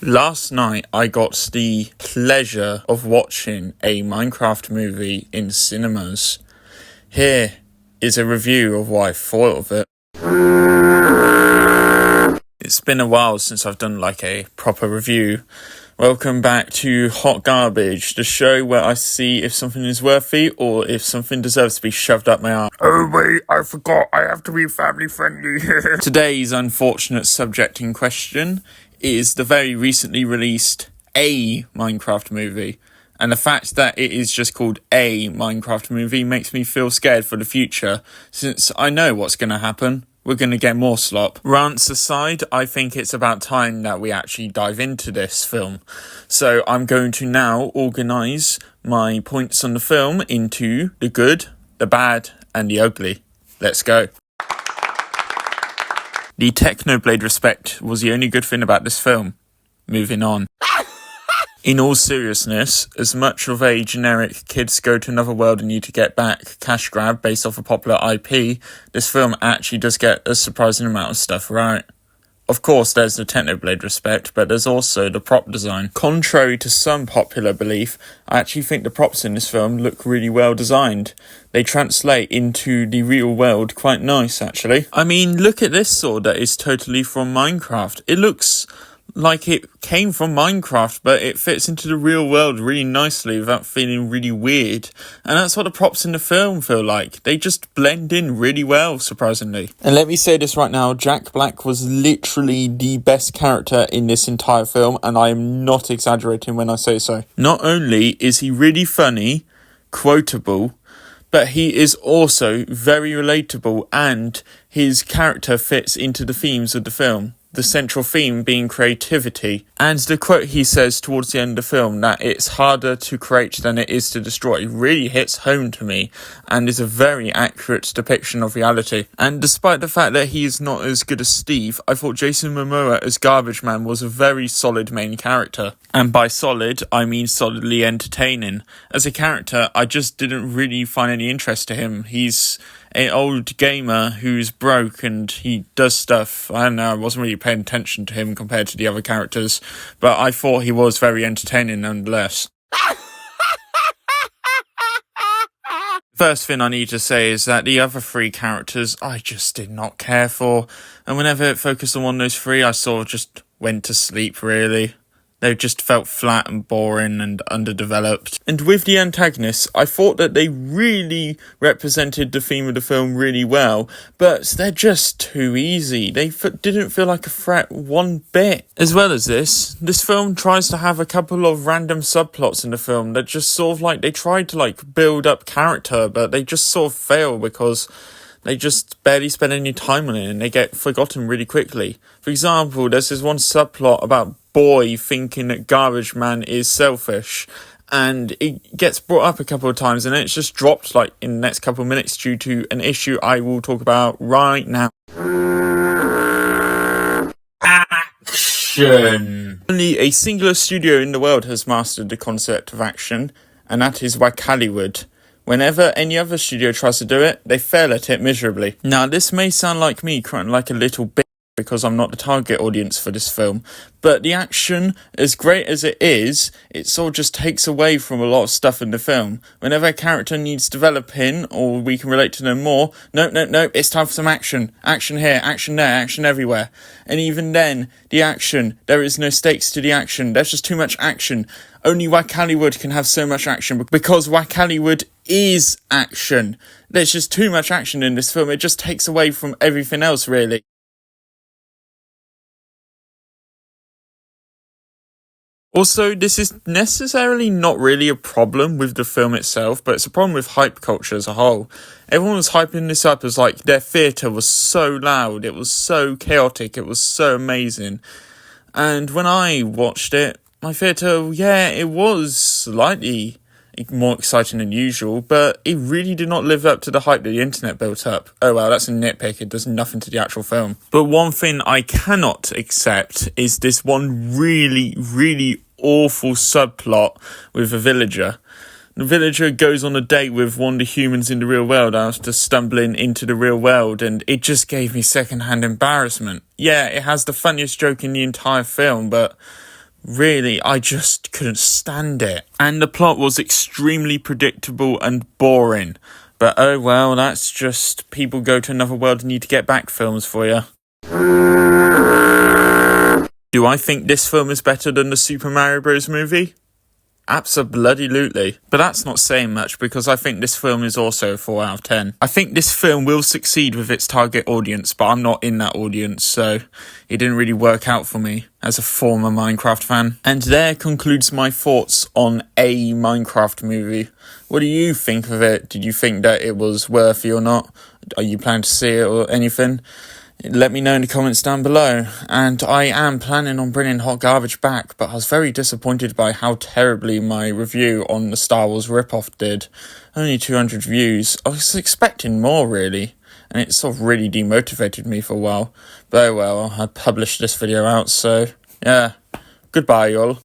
Last night I got the pleasure of watching a Minecraft movie in cinemas. Here is a review of what I thought of it. It's been a while since I've done a proper review. Welcome back to Hot Garbage, the show where I see if something is worthy or if something deserves to be shoved up my arse. Oh wait, I forgot, I have to be family friendly. Today's unfortunate subject in question is the very recently released A Minecraft movie. And the fact that it is just called a Minecraft movie makes me feel scared for the future, since I know what's going to happen. We're going to get more slop. Rants aside, I think it's about time that we actually dive into this film. So I'm going to now organise my points on the film into the good, the bad, and the ugly. Let's go. The Technoblade respect was the only good thing about this film. Moving on. In all seriousness, as much of a generic kids go to another world and need to get back cash grab based off a popular IP, this film actually does get a surprising amount of stuff right. Of course, there's the Technoblade respect, but there's also the prop design. Contrary to some popular belief, I actually think the props in this film look really well designed. They translate into the real world quite nice, actually. I mean, look at this sword that is totally from Minecraft. It looks like it came from Minecraft, but it fits into the real world really nicely without feeling really weird. And that's what the props in the film feel like. They just blend in really well, surprisingly. And let me say this right now, Jack Black was literally the best character in this entire film, and I am not exaggerating when I say so. Not only is he really funny, quotable, but he is also very relatable, and his character fits into the themes of the film. The central theme being creativity. And the quote he says towards the end of the film, that it's harder to create than it is to destroy, really hits home to me and is a very accurate depiction of reality. And despite the fact that he is not as good as Steve, I thought Jason Momoa as Garbage Man was a very solid main character. And by solid, I mean solidly entertaining. As a character, I just didn't really find any interest to him. He's an old gamer who's broke and he does stuff. I don't know, I wasn't really paying attention to him compared to the other characters, but I thought he was very entertaining nonetheless. First thing I need to say is that the other three characters I just did not care for, and whenever it focused on one of those three, I sort of just went to sleep, really. They just felt flat and boring and underdeveloped. And with the antagonists, I thought that they really represented the theme of the film really well, but they're just too easy. They didn't feel like a threat one bit. As well as this film tries to have a couple of random subplots in the film that just sort of they tried to build up character, but they just sort of fail because they just barely spend any time on it and they get forgotten really quickly. For example, there's this one subplot about Boy thinking that Garbage Man is selfish, and it gets brought up a couple of times and then it's just dropped in the next couple of minutes due to an issue I will talk about right now. Action! Only a singular studio in the world has mastered the concept of action, and that is Wakaliwood. Whenever any other studio tries to do it, they fail at it miserably. Now, this may sound like me crying like a little bit because I'm not the target audience for this film, but the action, as great as it is, it sort of just takes away from a lot of stuff in the film. Whenever a character needs developing, or we can relate to them more, nope, it's time for some action. Action here, action there, action everywhere. And even then, the action, there is no stakes to the action. There's just too much action. Only Wakaliwood can have so much action because Wakaliwood is action. There's just too much action in this film. It just takes away from everything else, really. Also, this is necessarily not really a problem with the film itself, but it's a problem with hype culture as a whole. Everyone was hyping this up as their theatre was so loud, it was so chaotic, it was so amazing. And when I watched it, my theatre, yeah, it was slightly more exciting than usual, but it really did not live up to the hype that the internet built up. Oh well, that's a nitpick, it does nothing to the actual film. But one thing I cannot accept is this one really, really awful subplot with a villager. The villager goes on a date with one of the humans in the real world after stumbling into the real world, and it just gave me secondhand embarrassment. Yeah, it has the funniest joke in the entire film, but Really, I just couldn't stand it. And the plot was extremely predictable and boring. But oh well, that's just people go to another world and need to get back films for you. Do I think this film is better than the Super Mario Bros. Movie? Abso-bloody-lutely. But that's not saying much because I think this film is also a 4 out of 10. I think this film will succeed with its target audience, but I'm not in that audience, so it didn't really work out for me as a former Minecraft fan. And there concludes my thoughts on a Minecraft movie. What do you think of it? Did you think that it was worthy or not? Are you planning to see it or anything? Let me know in the comments down below. And I am planning on bringing Hot Garbage back, but I was very disappointed by how terribly my review on the Star Wars ripoff did. Only 200 views. I was expecting more, really. And it sort of really demotivated me for a while. But oh well, I published this video out, so yeah. Goodbye, y'all.